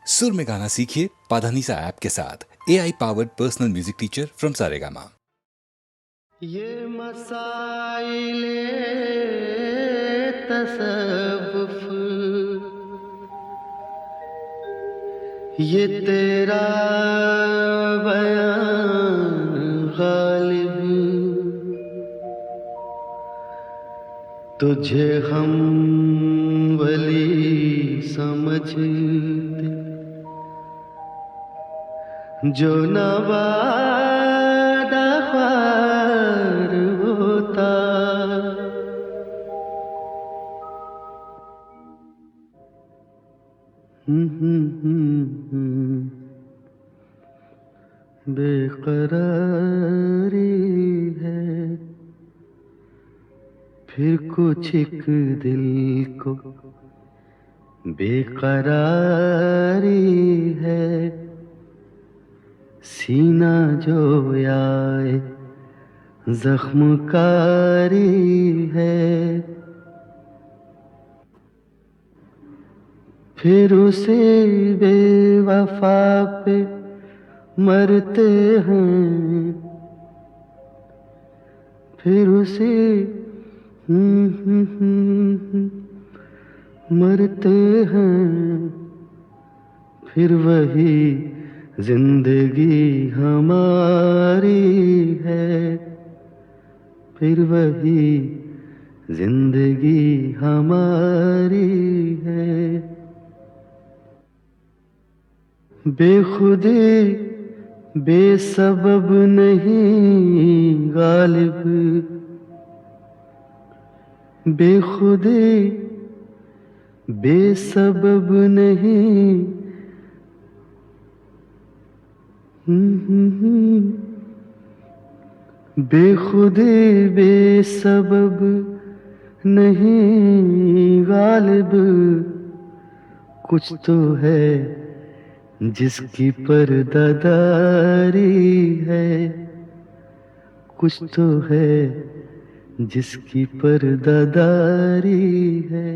सुर में गाना सीखिए पाधानीसा ऐप के साथ। AI powered personal music teacher from Saregama. ये मसाइले तसव्वुफ, ये तेरा बयान गालिब, तुझे हम वली समझते जो नवादा ख्वार होता। बेकरारी है फिर कुछ एक दिल को बेकरारी है, सीना जो आए जख्मकारी है, फिर उसे बेवफा पे मरते हैं, फिर उसे मरते हैं, फिर वही जिंदगी हमारी है, फिर वही जिंदगी हमारी है। बेखुदी बेसबब नहीं गालिब, बेखुदी बेसबब नहीं, बेखुदी बेसबब नहीं गालिब, कुछ तो है जिसकी पर्दादारी है, कुछ तो है जिसकी पर्दादारी है।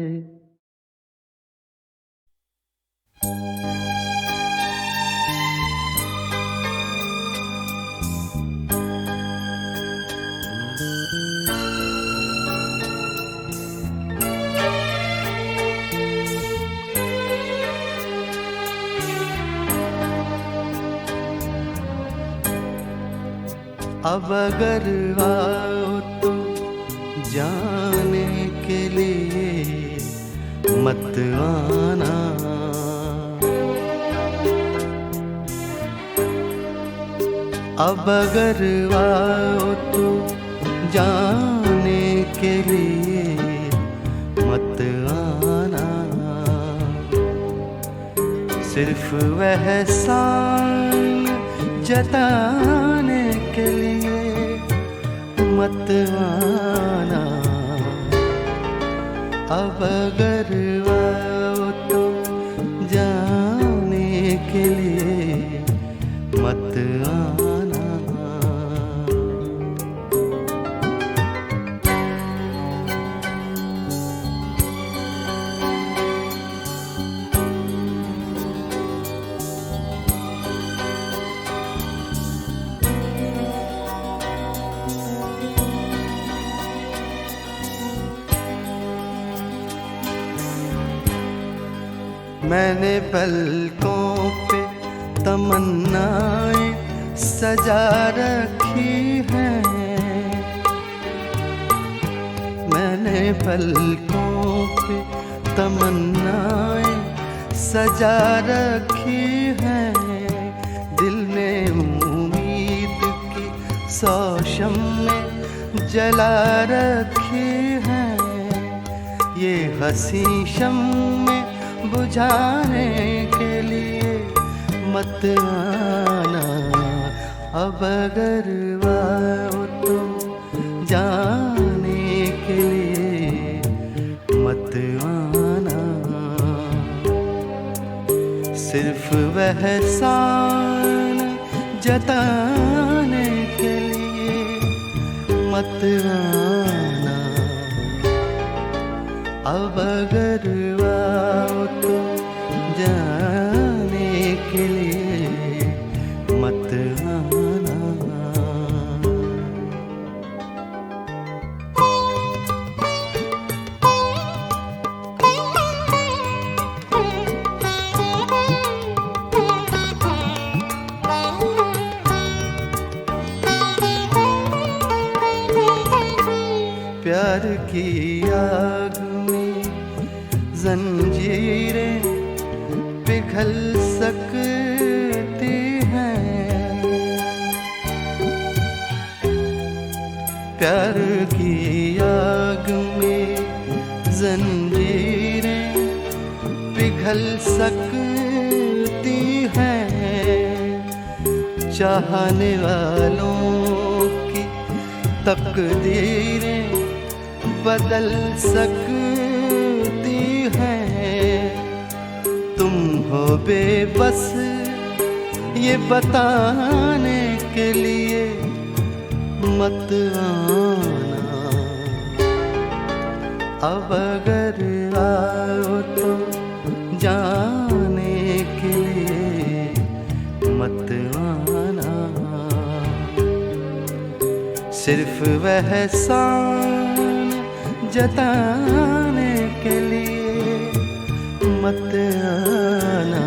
अब अगर आओ तो जाने के लिए मत आना, अब अगर आओ तो जाने के लिए मत आना, सिर्फ वह एहसान जताने के लिए मत आना, अब अगर आओ तो जाने के लिए मत आना। मैंने पलकों पे तमन्नाएं सजा रखी हैं, मैंने पलकों पे तमन्नाएं सजा रखी हैं, दिल में उम्मीद की सौ शम्में जला रखी हैं, ये हंसी शम्में बुझाने के लिए मत आना, अब अगर आओ तो जाने के लिए मत आना, सिर्फ वह एहसान जताने के लिए मत आना, अब अगर आओ तो जाने की आग में जंजीरें पिघल सकती हैं, प्यार की आग में जंजीरें पिघल सकती हैं, चाहने वालों की तकदीरें बदल सकती हैं। तुम हो बेबस ये बताने के लिए मत आना, अब अगर आओ तो जाने के लिए मत आना। सिर्फ वह एहसान जताने के लिए मत आना,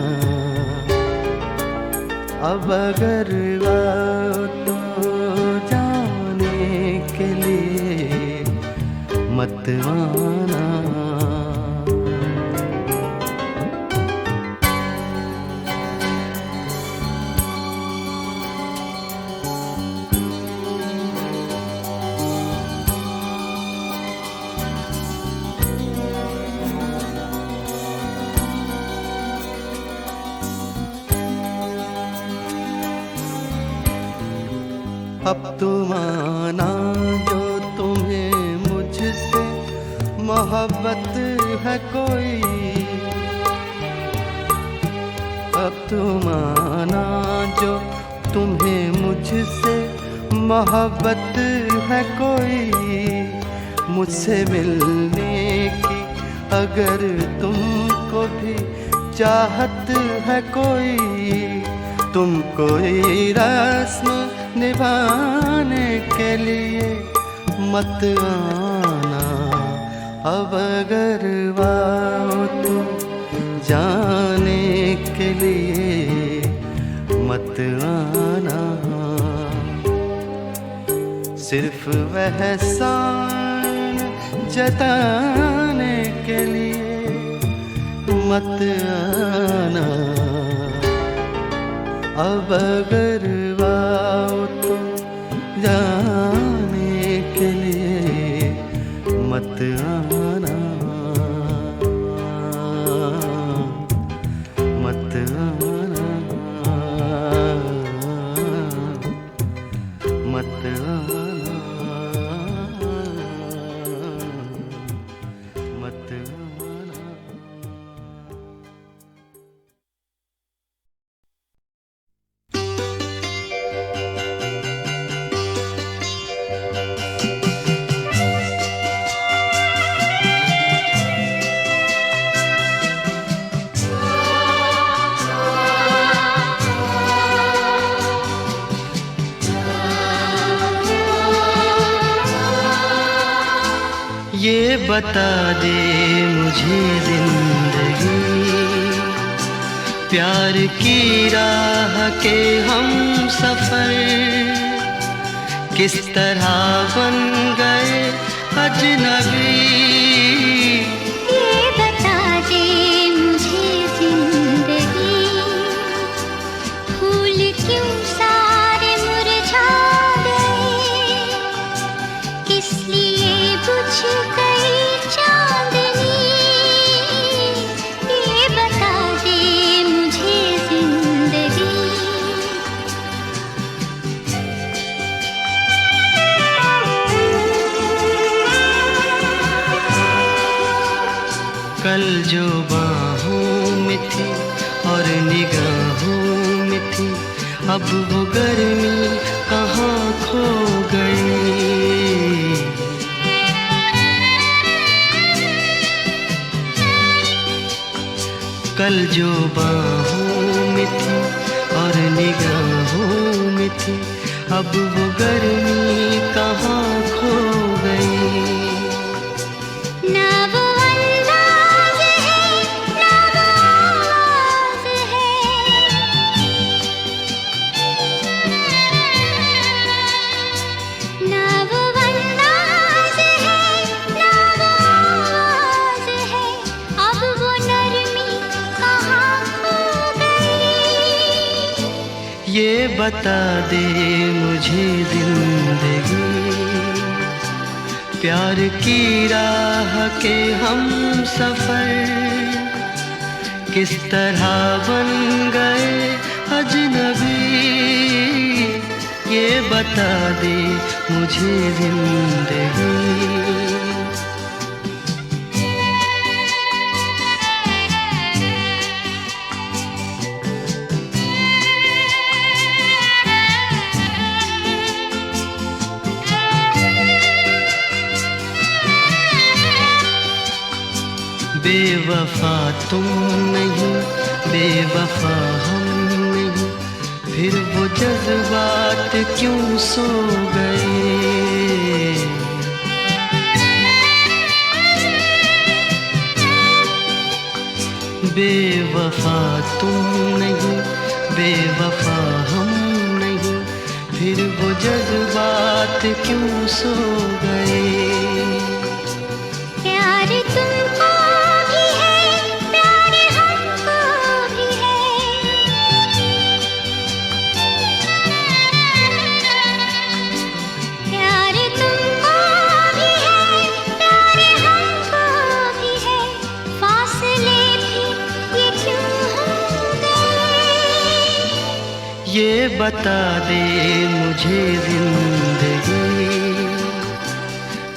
अब अगर आओ तो जाने के लिए मत आना। अब तुम आना जो तुम्हें मुझसे मोहब्बत है कोई, अब तुम आना जो तुम्हें मुझसे मोहब्बत है कोई, मुझसे मिलने की अगर तुमको भी चाहत है कोई, तुम कोई रस्म निभाने के लिए मत आना, अब अगर आओ तो जाने के लिए मत आना। सिर्फ वह एहसान जताने के लिए मत आना, अब अगर आओ तो जाने के लिए मत आना, मत आना, मत आना, मत आना। ये बता दे मुझे जिंदगी, प्यार की राह के हम सफर किस तरह बन गए अजनबी। ये बता दे मुझे जिंदगी, फूल क्यों सारे मुरझा गए, किस लिए बुझ गई चांदनी। ये बता दे मुझे जिंदगी। कल जो बाहों में थी और निगाहों में थी, अब वो गर्मी कहाँ खो गई। कल जो बाहों में थी और निगाहों में थी, अब वो गर्मी कहाँ खो गई। ना वो अंदाज है, ना वो आवाज़ है, ना वो अंदाज है, ना ये बता दे मुझे जिंदगी प्यार की राह के हम सफर किस तरह बन गए अजनबी। ये बता दे मुझे जिंदगी। बेवफा तुम नहीं, बेवफा हम नहीं, फिर वो जज्बात क्यों सो गए। बेवफा तुम नहीं, बेवफा हम नहीं, फिर वो जज्बात क्यों सो गए। प्यार तुमको भी है, प्यार हमको भी है। प्यार तुमको भी है, प्यार हमको भी है। फासले भी ये क्यों हो गए। ये बता दे मुझे जिंदगी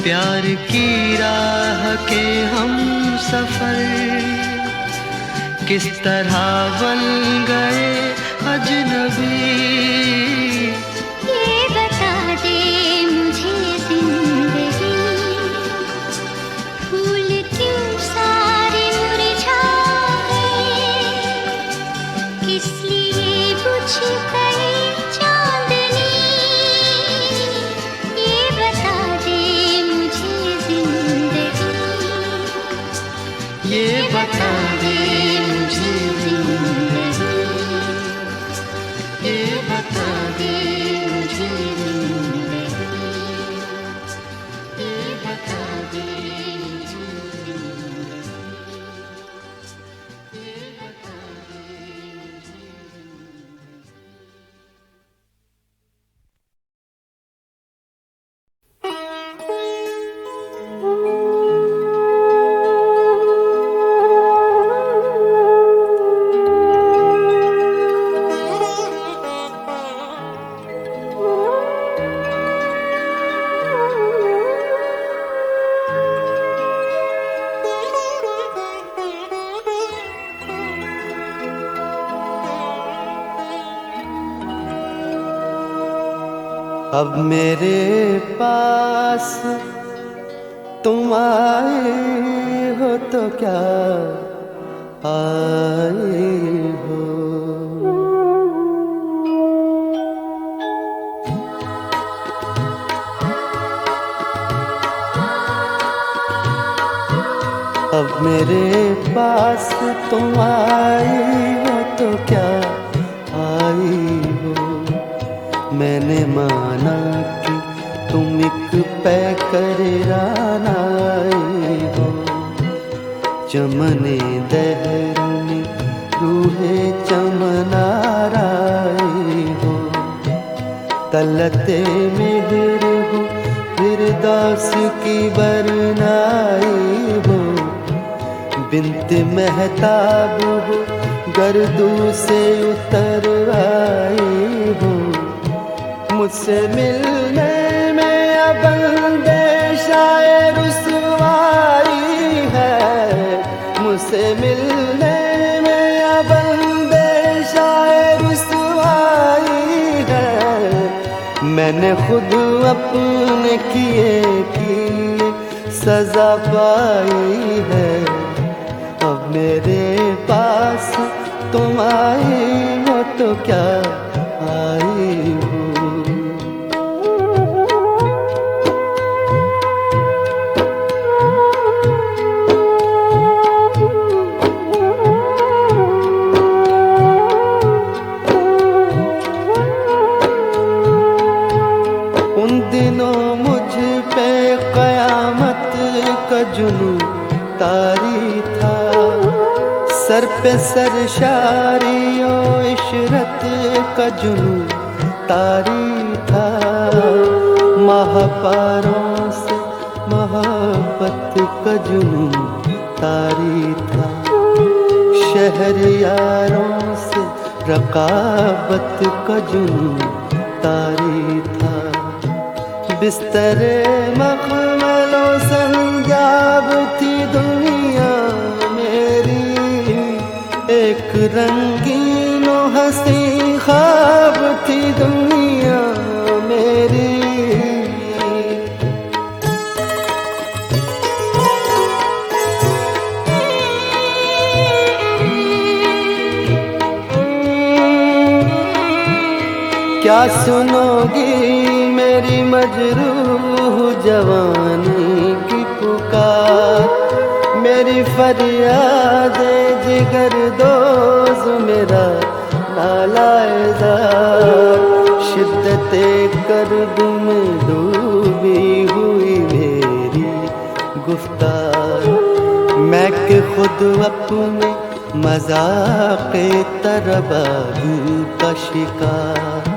प्यार की राह के हम सफर किस तरह बन गए अजनबी। ये बता दे मुझे जिंदगी फूल क्यों सारे मुरझाए। किस लिए बुझ गई चांदनी। ये बता दे मुझे जिंदगी। ये बता दे मुझे जिंदगी। ये बता दे मुझे जिंदगी। ये बता दे मुझे अब मेरे पास तुम आए हो तो क्या आए हो। अब मेरे पास तुम आए हो तो क्या आए हो। मैंने माना कि तुम एक पैकरार आए हो। चमने दहरनी रूहे चमनार आए हो। तलते मेहर हो फिरदौस की बरनाई हो। बिन्त महताब हो गर्दू से उतर आई हो। मुझसे मिलने में अब अंदेशाए रुसवाई है। मुझसे मिलने में अब अंदेशाए रुसवाई है। मैंने खुद अपने किए की सजा पाई है। अब मेरे पास तुम आए हो तो क्या आए हो। उन दिनों मुझ पे कयामत का जुनू तारी था। सर पे सरशारियों इशरत का जुनू तारी था, महापारों से मोहब्बत का जुनू तारी था, शहरियारों से रकाबत का जुनू तारी था। बिस्तरे मखमलों संजाब थी दुनिया मेरी, एक रंगीन और हंसी ख्वाब थी दुनिया मेरी। क्या सुनोगी मेरी मजरूह जवानी की पुकार, मेरी फरियादे जिगर दोज मेरा नालायदार। शिद्दते कर्ब में डूबी हुई मेरी गुफ्तार, मैं कि खुद अपने मज़ाक़े तरबाही का शिकार।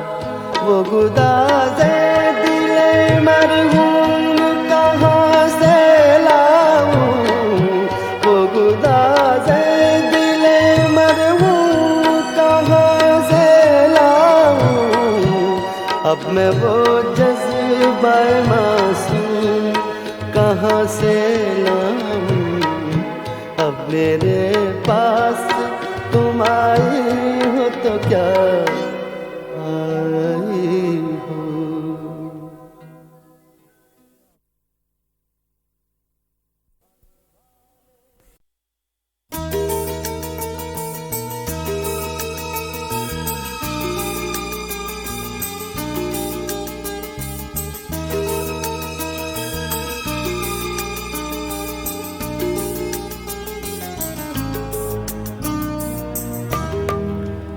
वो गुदाज़े दिले मरहूम कहाँ से लाऊं, वो गुदाज़े दिले मरहूम कहाँ से लाऊं। अब मैं वो जज़्बा मासूम कहाँ से लाऊं। अब मेरे पास तुम आई हो तो क्या आई हो।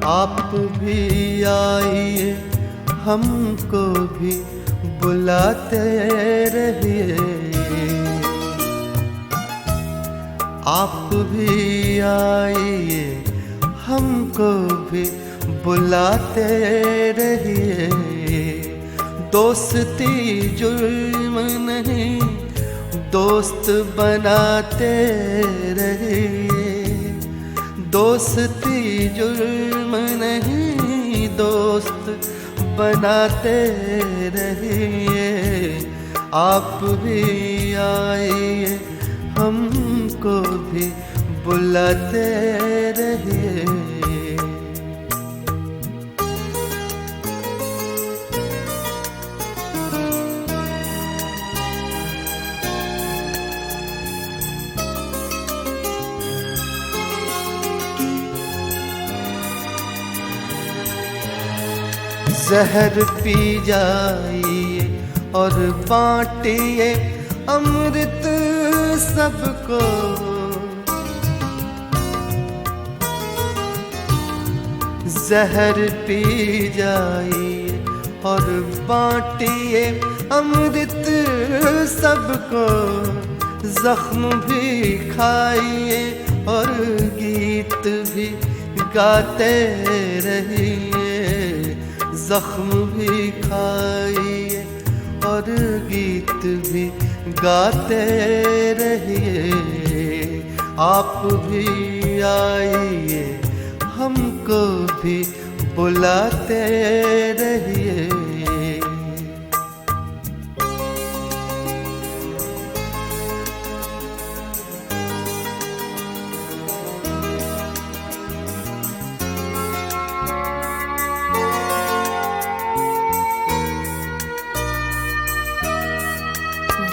आप भी आइए, हमको भी बुलाते रहिए। आप भी आइए, हमको भी बुलाते रहिए। दोस्ती जुर्म नहीं, दोस्त बनाते रहिए। दोस्ती जुर्म नहीं, दोस्त बनाते रहिए। आप भी आइए, हमको भी बुलाते रहिए। जहर पी जाइए और बांटिए अमृत सबको। जहर पी जाइए और बांटिए अमृत सबको। जख्म भी खाइए और गीत भी गाते रहिए। जख्म भी खाइए और गीत भी गाते रहिए। आप भी आइए, हमको भी बुलाते रहिए।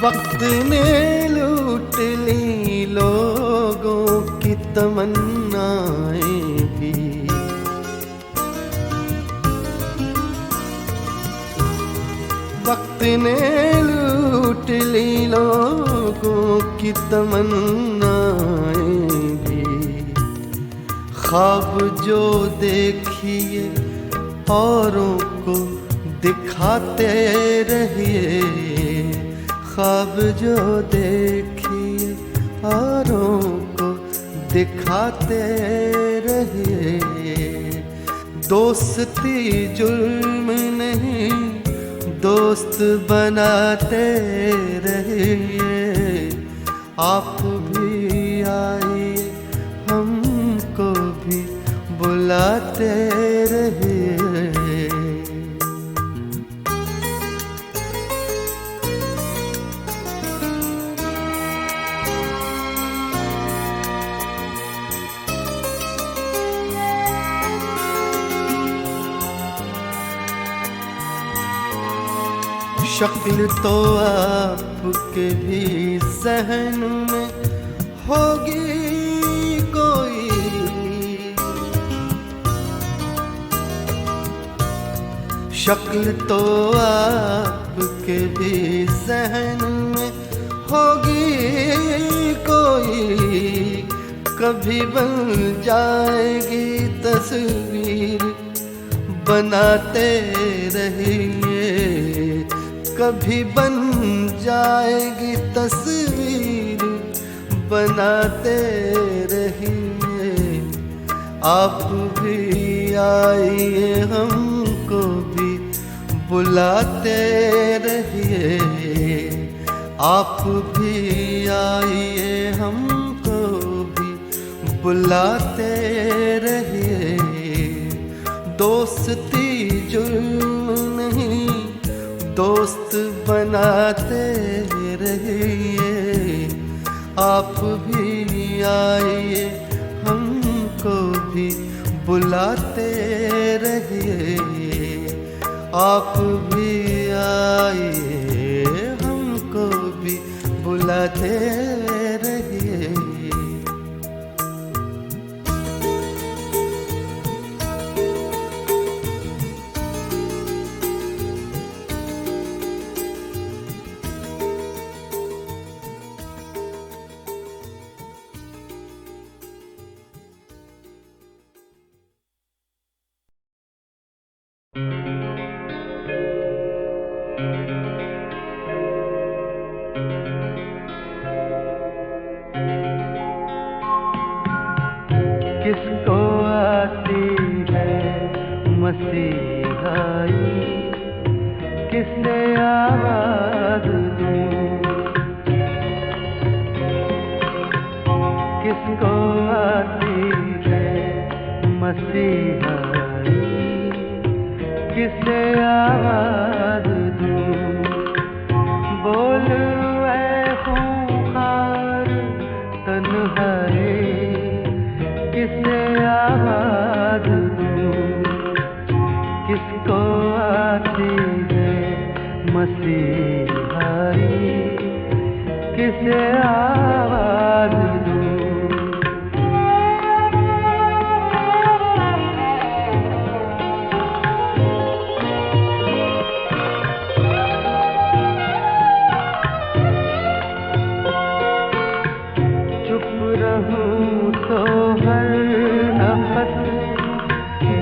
वक्त ने लूट ली लोगों की तमन्नाएं भी। वक्त ने लूट ली लोगों की तमन्नाएं भी। ख्वाब जो देखिए औरों को दिखाते रहिए। ख्वाब जो देखिए औरों को दिखाते रहिए। दोस्ती जुल्म नहीं, दोस्त बनाते रहिए। आप भी आइए, हमको भी बुलाते रहिए। शक्ल तो आपके भी ज़हन में होगी कोई, शक्ल तो आपके भी ज़हन में होगी कोई। कभी बन जाएगी तस्वीर, बनाते रहिए। कभी बन जाएगी तस्वीर, बनाते रहिए। आप भी आइए, हमको भी बुलाते रहिए। आप भी आइए, हमको भी बुलाते रहिए। दोस्ती जुल्म नहीं, दोस्त बनाते रहिए। आप भी आइए, हमको भी बुलाते रहिए। आप भी आइए, हमको भी बुलाते रहिए। किसको आती है मसीहाई, किससे आवाज दूं? किसको आती है मसीहाई, किससे आवाज दूं? बोल ऐ खूंखार तन्हाई, किससे आवाज दूं? किसको आती है मसीहाई, किससे आवाज दूं?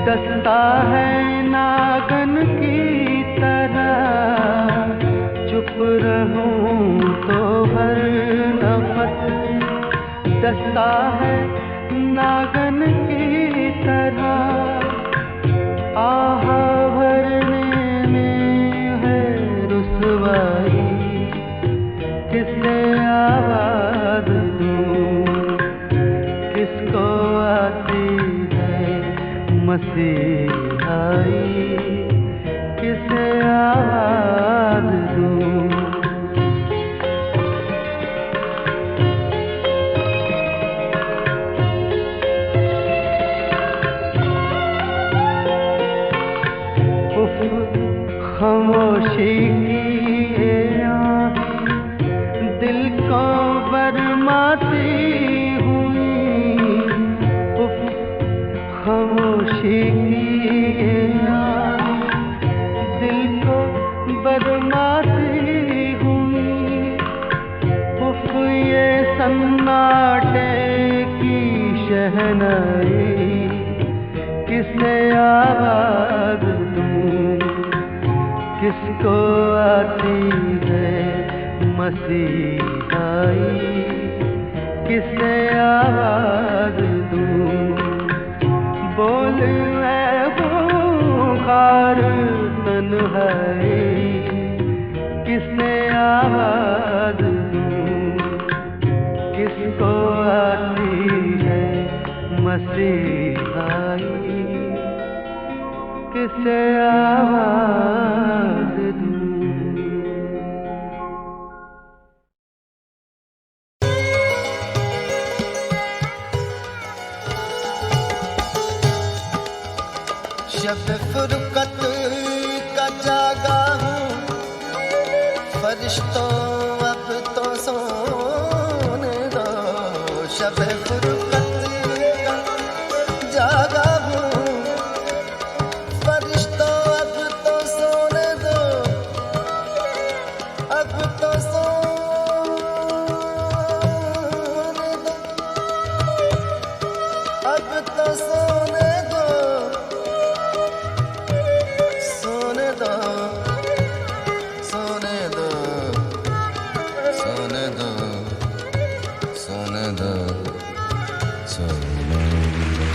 डसता है नागन की तरह, चुप रहूं तो हर नफस डसता है नागन की तरह। आह भरने में है रुसवाई, किससे आवाज दूं? किसको आती मसीहाई, किसे आवाज दूं? उफ खामोशी की दिल को बरमाती हुई। उफ खामोशी की दिल को बरमाती हुई। उफ ये सन्नाटे की शहनाई, किसे आवाज दूं? किसको आती है मसीहाई, किसे आवाज दूं? बोल मैं हूँ पुकार तन्हाई, किसने आवाज दूं, किसको आती है मसीहाई, किसे आवाज दूं। शब फुरकत का जागा हूँ, फरिश्तों अब तो सोने दो। शब फुरकत का जागा हूँ, फरिश्तों अब तो सोने दो, अब तो सोने दो, अब तो सोने दो, सोने दो, सोने दो, सोने दो, सोने दो, सोने दो।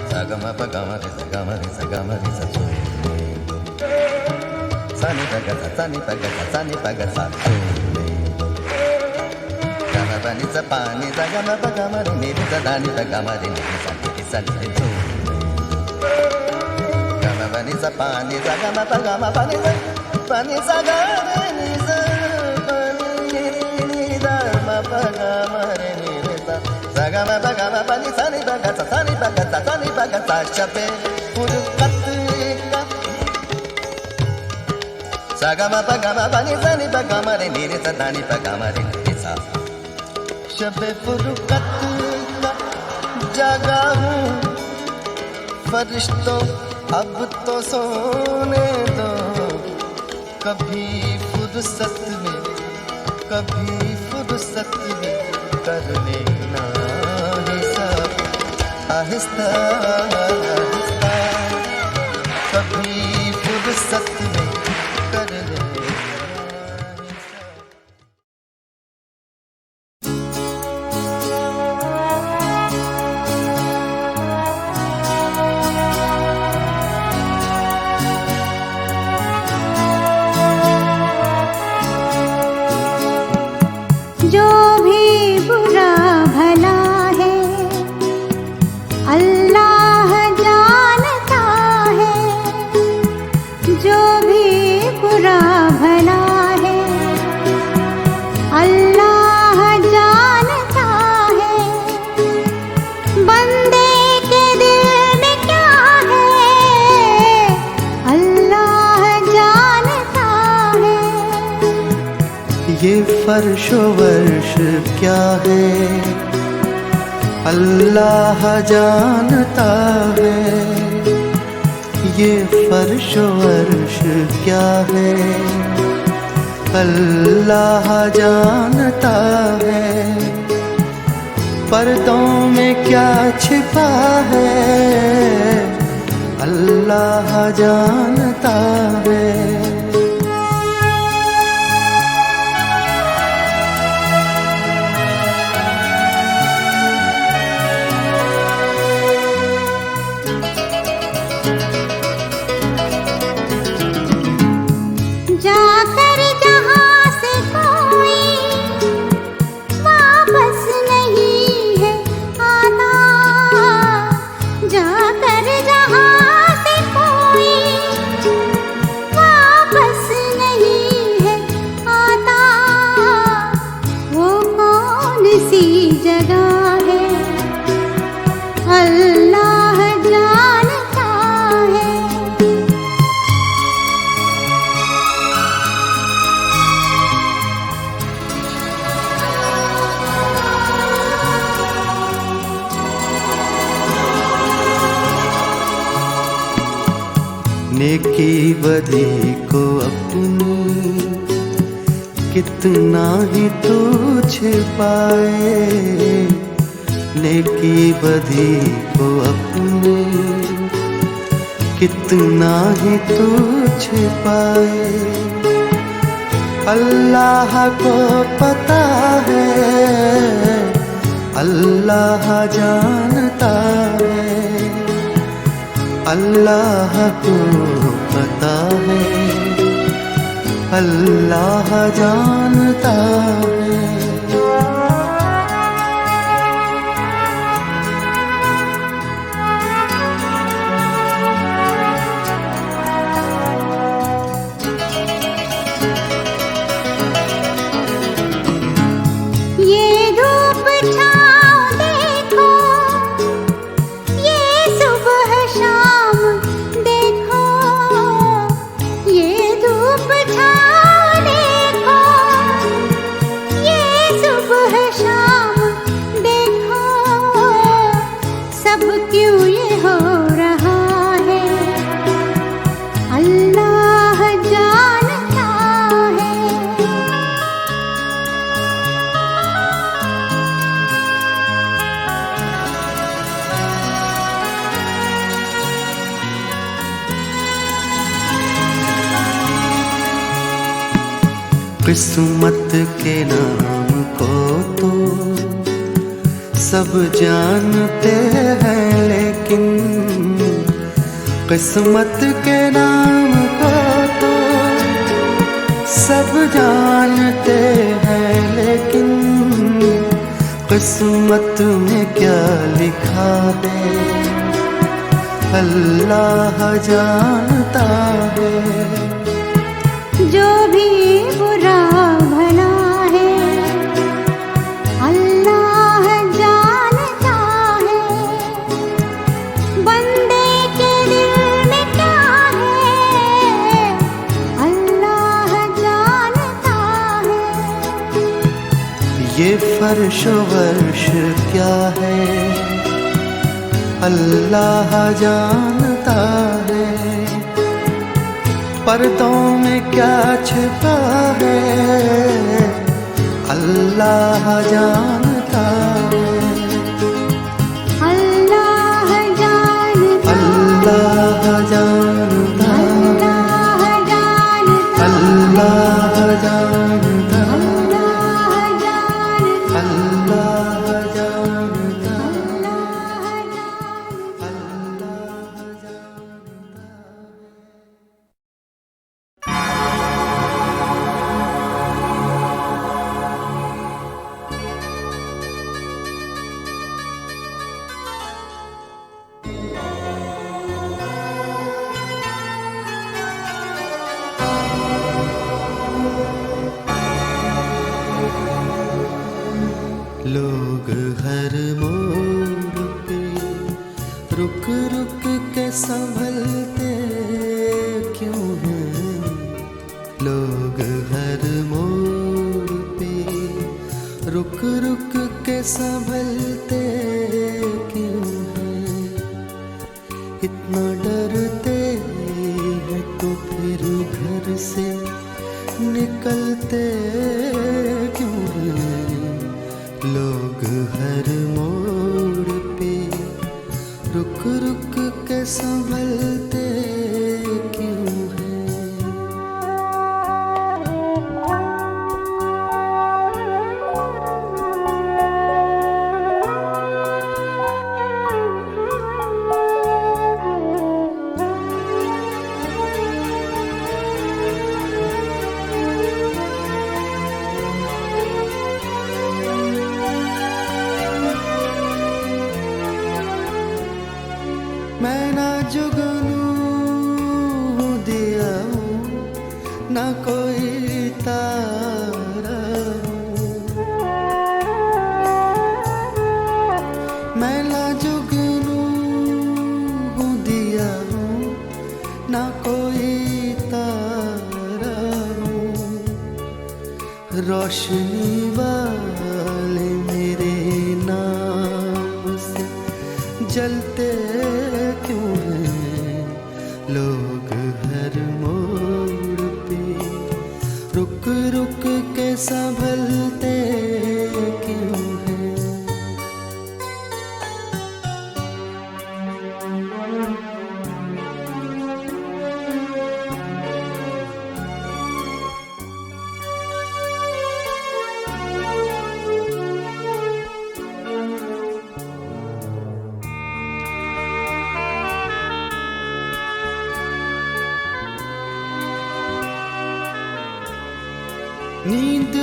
सागमा पगमा रे सगमा रे सगमा रे सोने दो। सानी पग सानी पग सानी पग सोने दो। गमा बनी सा पानी सगमा पगमा रे मेरी सदानी पगमा रे मेरी सानी सानी रे सोने दो। गमा बनी सा पानी सगमा पगमा पानी सा पानी सगा रे नी सा पानी नी दा मा पगमा रे मेरी सा सगमा पगमा पानी सानी पग सानी पग सा शबे फुरकत का सगमा पगमा पानी सानी पगमा रे मेरी सदानी पगमा रे मेरी सा शबे फुरकत का जागा हूँ, फरिश्तों अब तो सोने दो। कभी फुर्सत में, कभी फुर्सत में कर लेना हिसाब आहिस्ता आहिस्ता। कभी फुर्सत में कर लेना हिसाब। जो भी बुरा भला है अल्लाह जानता है, जो भी बुरा भला है अल्लाह जानता है। बंदे के दिल में क्या है अल्लाह जानता है। ये फर्शो वर्श क्या है अल्लाह जानता है। ये फर्शो वर्श क्या है अल्लाह जानता है। पर्दों में क्या छिपा है अल्लाह जानता है। जाकर जहाँ से कोई वापस नहीं है आता, जाकर जहाँ से कोई वापस नहीं है आता। वो कौन सी जगह है अल्लाह जानता है। नेकी बदी को अपनी कितना ही तू छिपाए। नेकी बदी को अपनी कितना ही तू छिपाए। अल्लाह को पता है अल्लाह जानता है, अल्लाह को पता है, अल्लाह जानता है। ये धूप छाँव देखो, ये सुबह शाम देखो, ये धूप छाँव देखो, ये सुबह शाम देखो, सब क्यों ये हो रहा है, अल्लाह जानता है। किस्मत के नाम को तो सब जानते हैं, लेकिन किस्मत के नाम को तो सब जानते हैं, लेकिन किस्मत में क्या लिखा है, अल्लाह जानता है। जो भी बुरा भला है, अल्लाह जानता है। बंदे के दिल में क्या है, अल्लाह जानता है। ये फर्श वर्श क्या है, अल्लाह जानता है। पर्दों में क्या छिपा है, अल्लाह जानता है। अल्लाह जानता, अल्लाह जानता, अल्लाह जानता, अल्लाह जानता, अल्लाह जानता, अल्लाह जानता, अल्लाह जानता। लोग हर मोड़ पे रुक रुक के संभलते क्यों हैं, लोग हर मोड़ पे रुक रुक के संभलते क्यों हैं, इतना डरते हैं तो फिर घर से निकलते क्यों हैं, लोग हर मोड़ पे रुक रुक के संभलते क्यों हैं। मैं ना जुगनू दिया हूँ, ना कोई तारा हूँ, मैं ना जुगनू दिया हूँ, ना कोई तारा हूँ, रोशनी वाले मेरे नाम से जलते क्यों हैं, लोग हर मोड़ पे रुक रुक के संभलते क्यों हैं।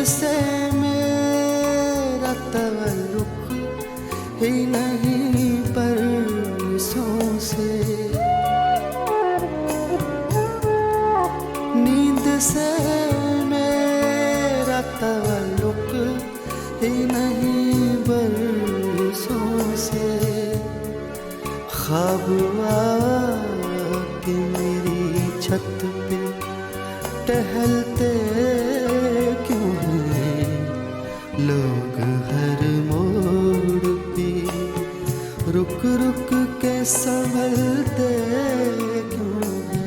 से मेरा तवल्लुक ही नहीं बरसों से, नींद से मेरा तवल्लुक ही नहीं बरसों से, ख्वाब आके मेरी छत पे टहलते क्यों हैं लोग हर मोड़ पे, रुक रुक के संभलते क्यों हैं।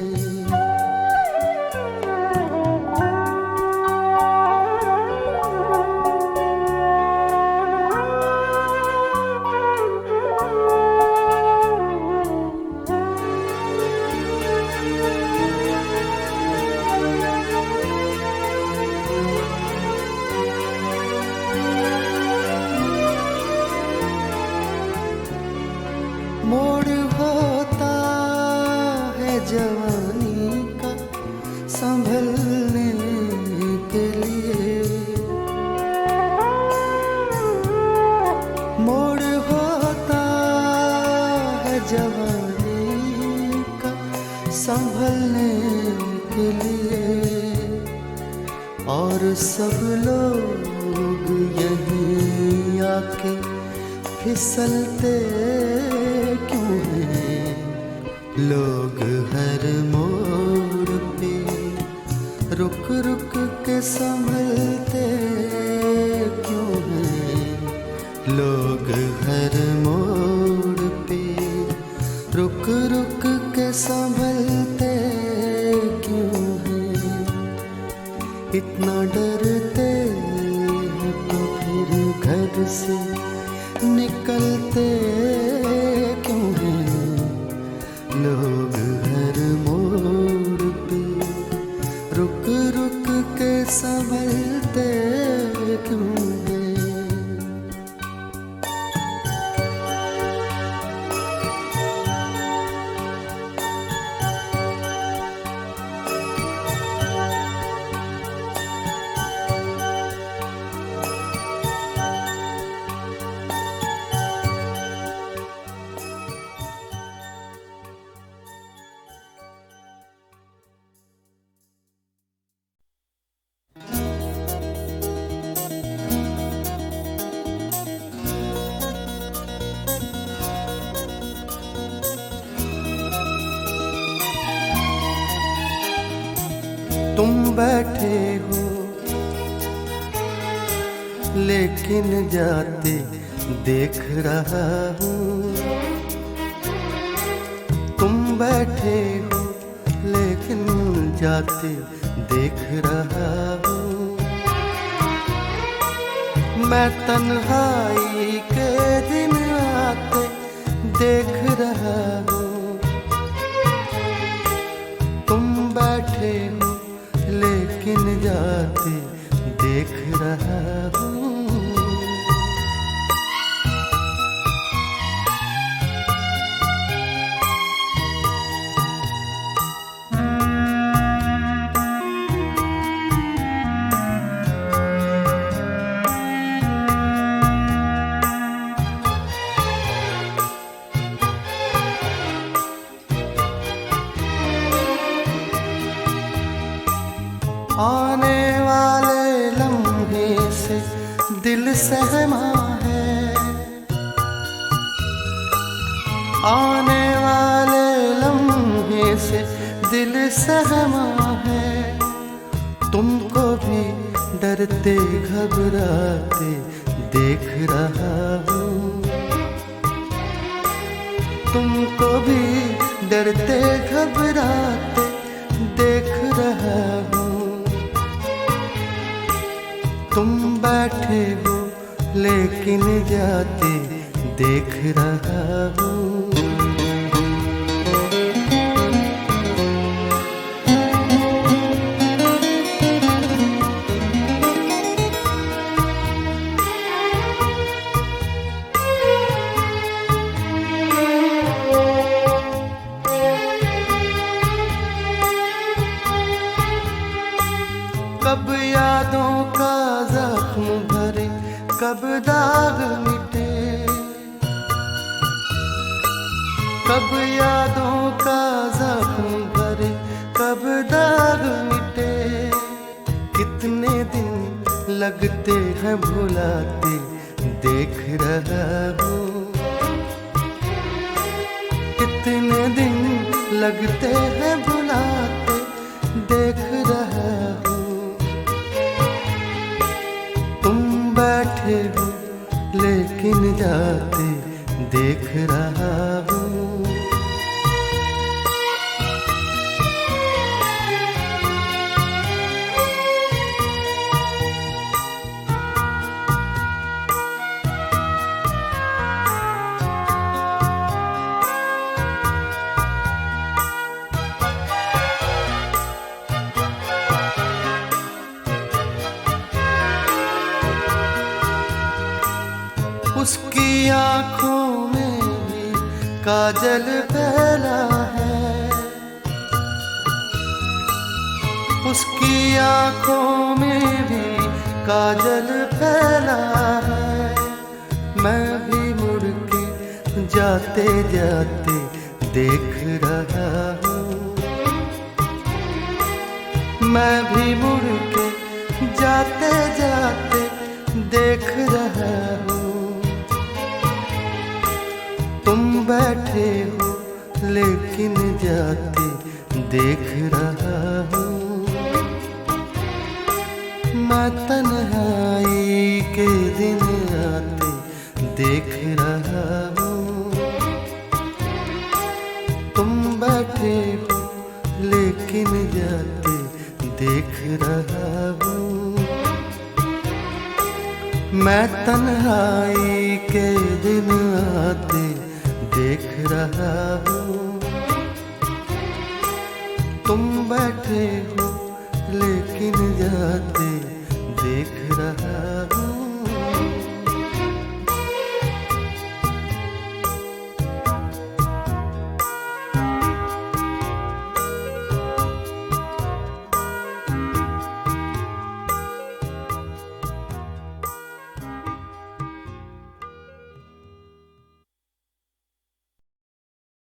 मोड़ होता है जवानी का संभलने के लिए, मोड़ होता है जवानी का संभलने के लिए, और सब लोग यहीं आके फिसलते क्यों हैं लोग हर मोड़ पे, रुक रुक के संभलते क्यों हैं लोग हर मोड़ पे, रुक रुक के संभलते क्यों हैं। इतना डरते हैं तो फिर घर से निकलते क्यों हैं लोग हर मोड़ पे, रुक रुक के संभलते क्यों हैं। तुम बैठे हो लेकिन जाते देख रहा हूँ, तुम बैठे हो लेकिन जाते देख रहा हूँ, मैं तन्हाई के दिन आते देख रहा हूँ, तुम बैठे हो लेकिन जाते देख रहा हूँ। आने वाले लम्हे से दिल सहमा है, आने वाले लम्हे से दिल सहमा है, तुमको भी डरते घबराते देख रहा हूँ, तुमको भी डरते घबराते देख रहा हूँ, तुम बैठे हो लेकिन जाते देख रहा हूँ। कब यादों का कब यादों का जख्म भरे, कब दाग मिटे, कितने दिन लगते हैं भुलाते, देख रहा हूँ। कितने दिन लगते हैं भुलाते, देख रहा हूँ। तुम बैठे हो लेकिन जाते, देख रहा हूँ। उसकी आँखों में भी काजल फैला है, उसकी आँखों में भी काजल फैला है। मैं भी मुड़ के जाते जाते देख रहा हूँ। मैं भी मुड़ के जाते जाते देख रहा हूँ। तुम बैठे हो लेकिन जाते, देख रहा हूँ। मैं तन्हाई के दिन आते, देख रहा हूँ। तुम बैठे हो लेकिन जाते, देख रहा हूँ। मैं तन्हाई के दिन आते, देख रहा हूँ।